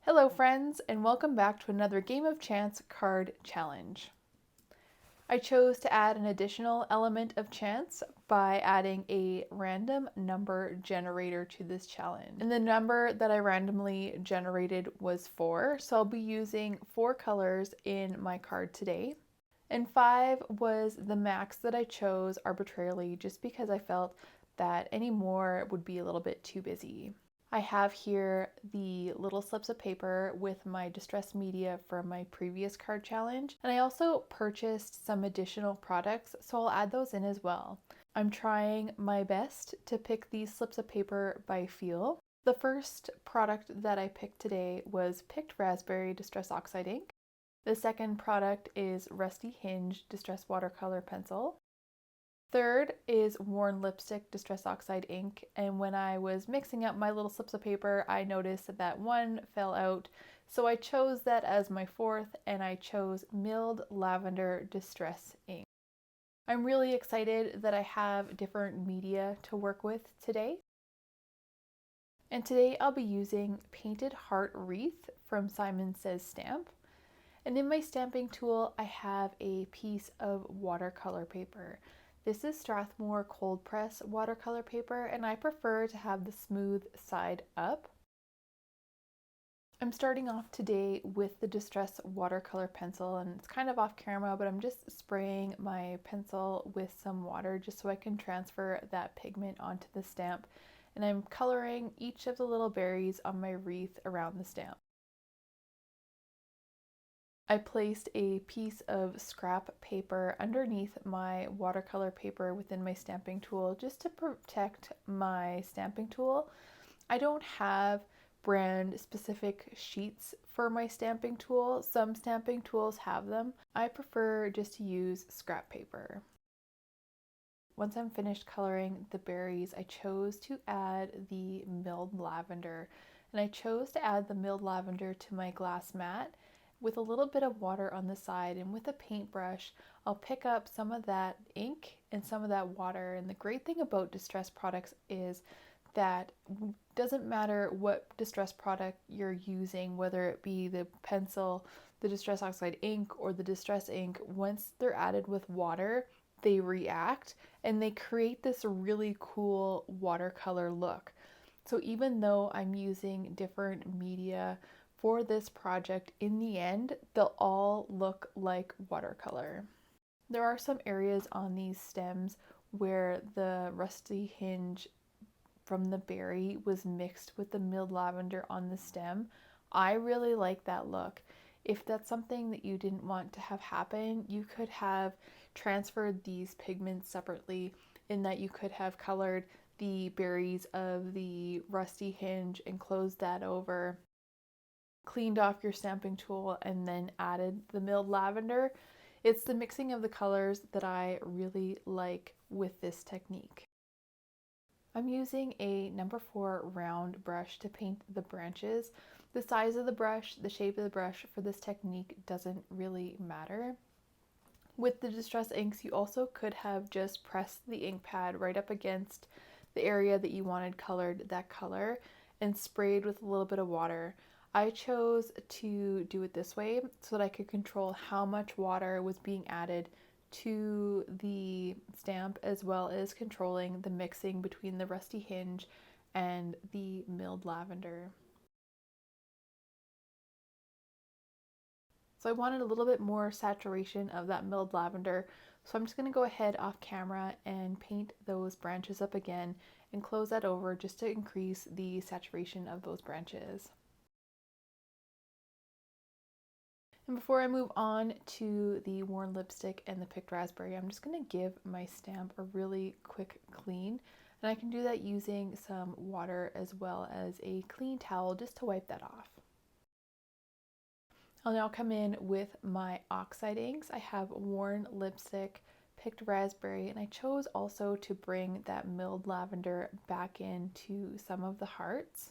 Hello friends, and welcome back to another Game of Chance card challenge. I chose to add an additional element of chance by adding a random number generator to this challenge. And the number that I randomly generated was 4, so I'll be using 4 colors in my card today. And 5 was the max that I chose arbitrarily just because I felt that any more would be a little bit too busy. I have here the little slips of paper with my distress media from my previous card challenge, and I also purchased some additional products, so I'll add those in as well. I'm trying my best to pick these slips of paper by feel. The first product that I picked today was Picked Raspberry Distress Oxide ink. The second product is Rusty Hinge Distress Watercolor Pencil. Third is Worn Lipstick Distress Oxide ink, and when I was mixing up my little slips of paper, I noticed that one fell out, so I chose that as my fourth, and I chose Milled Lavender Distress ink. I'm really excited that I have different media to work with today. And today I'll be using Painted Heart Wreath from Simon Says Stamp. And in my stamping tool, I have a piece of watercolor paper. This is Strathmore cold press watercolor paper, and I prefer to have the smooth side up. I'm starting off today with the Distress watercolor pencil, and it's kind of off camera, but I'm just spraying my pencil with some water just so I can transfer that pigment onto the stamp. And I'm coloring each of the little berries on my wreath around the stamp. I placed a piece of scrap paper underneath my watercolor paper within my stamping tool just to protect my stamping tool. I don't have brand specific sheets for my stamping tool. Some stamping tools have them. I prefer just to use scrap paper. Once I'm finished coloring the berries, I chose to add the milled lavender. And I chose to add the milled lavender to my glass mat with a little bit of water on the side, and with a paintbrush I'll pick up some of that ink and some of that water. And the great thing about distress products is that it doesn't matter what distress product you're using, whether it be the pencil, the Distress Oxide ink, or the distress ink, once they're added with water they react and they create this really cool watercolor look. So even though I'm using different media for this project, in the end, they'll all look like watercolor. There are some areas on these stems where the rusty hinge from the berry was mixed with the milled lavender on the stem. I really like that look. If that's something that you didn't want to have happen, you could have transferred these pigments separately, in that you could have colored the berries of the rusty hinge and closed that over, cleaned off your stamping tool, and then added the milled lavender. It's the mixing of the colors that I really like with this technique. I'm using a number 4 round brush to paint the branches. The size of the brush, the shape of the brush for this technique doesn't really matter. With the distress inks, you also could have just pressed the ink pad right up against the area that you wanted colored that color and sprayed with a little bit of water. I chose to do it this way so that I could control how much water was being added to the stamp, as well as controlling the mixing between the rusty hinge and the milled lavender. So I wanted a little bit more saturation of that milled lavender, so I'm just going to go ahead off camera and paint those branches up again and close that over just to increase the saturation of those branches. And before I move on to the worn lipstick and the picked raspberry, I'm just going to give my stamp a really quick clean. And I can do that using some water as well as a clean towel just to wipe that off. I'll now come in with my oxide inks. I have worn lipstick, picked raspberry, and I chose also to bring that milled lavender back into some of the hearts.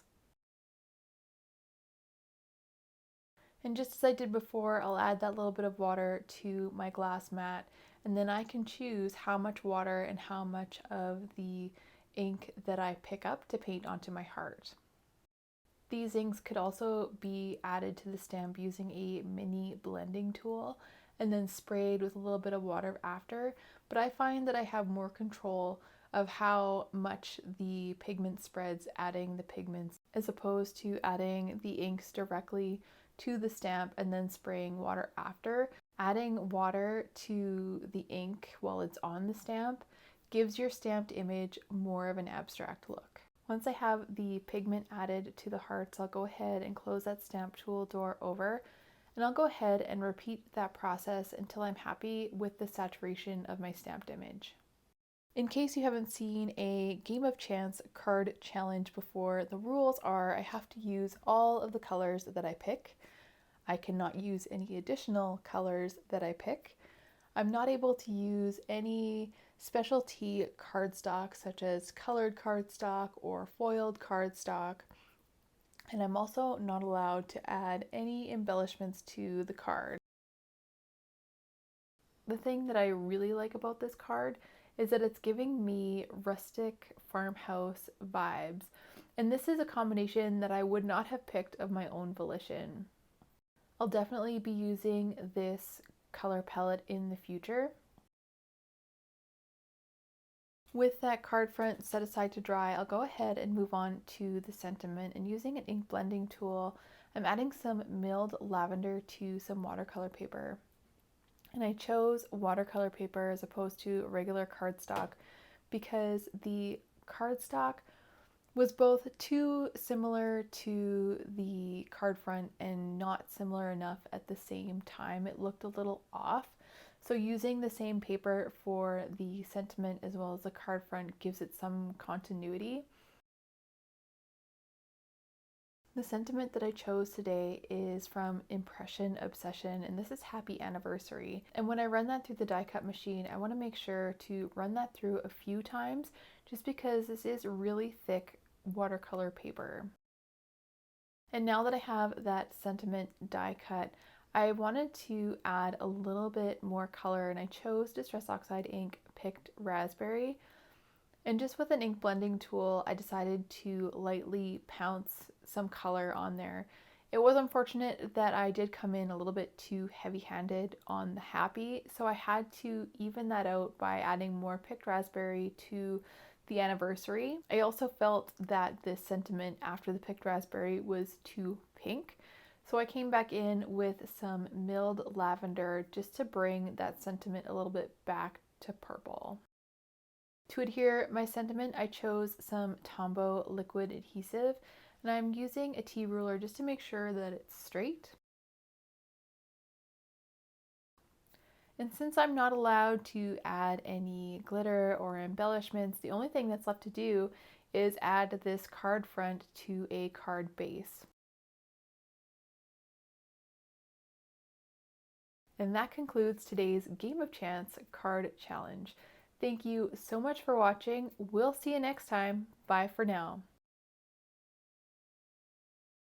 And just as I did before, I'll add that little bit of water to my glass mat, and then I can choose how much water and how much of the ink that I pick up to paint onto my heart. These inks could also be added to the stamp using a mini blending tool and then sprayed with a little bit of water after, but I find that I have more control of how much the pigment spreads adding the pigments as opposed to adding the inks directly to the stamp and then spraying water after. Adding water to the ink while it's on the stamp gives your stamped image more of an abstract look. Once I have the pigment added to the hearts, I'll go ahead and close that stamp tool door over, and I'll go ahead and repeat that process until I'm happy with the saturation of my stamped image. In case you haven't seen a Game of Chance card challenge before, the rules are I have to use all of the colors that I pick. I cannot use any additional colors that I pick. I'm not able to use any specialty cardstock such as colored cardstock or foiled cardstock. And I'm also not allowed to add any embellishments to the card. The thing that I really like about this card is that it's giving me rustic farmhouse vibes. And this is a combination that I would not have picked of my own volition. I'll definitely be using this color palette in the future. With that card front set aside to dry, I'll go ahead and move on to the sentiment, and using an ink blending tool, I'm adding some milled lavender to some watercolor paper. And I chose watercolor paper as opposed to regular cardstock because the cardstock was both too similar to the card front and not similar enough at the same time. It looked a little off. So using the same paper for the sentiment as well as the card front gives it some continuity. The sentiment that I chose today is from Impression Obsession, and this is Happy Anniversary. And when I run that through the die cut machine, I want to make sure to run that through a few times just because this is really thick watercolor paper. And now that I have that sentiment die cut, I wanted to add a little bit more color, and I chose Distress Oxide ink, picked Raspberry. And just with an ink blending tool, I decided to lightly pounce some color on there. It was unfortunate that I did come in a little bit too heavy-handed on the Happy, so I had to even that out by adding more picked Raspberry to the Anniversary. I also felt that this sentiment after the picked Raspberry was too pink, so I came back in with some milled lavender just to bring that sentiment a little bit back to purple. To adhere my sentiment, I chose some Tombow liquid adhesive, and I'm using a T-ruler just to make sure that it's straight. And since I'm not allowed to add any glitter or embellishments, the only thing that's left to do is add this card front to a card base. And that concludes today's Game of Chance card challenge. Thank you so much for watching. We'll see you next time. Bye for now.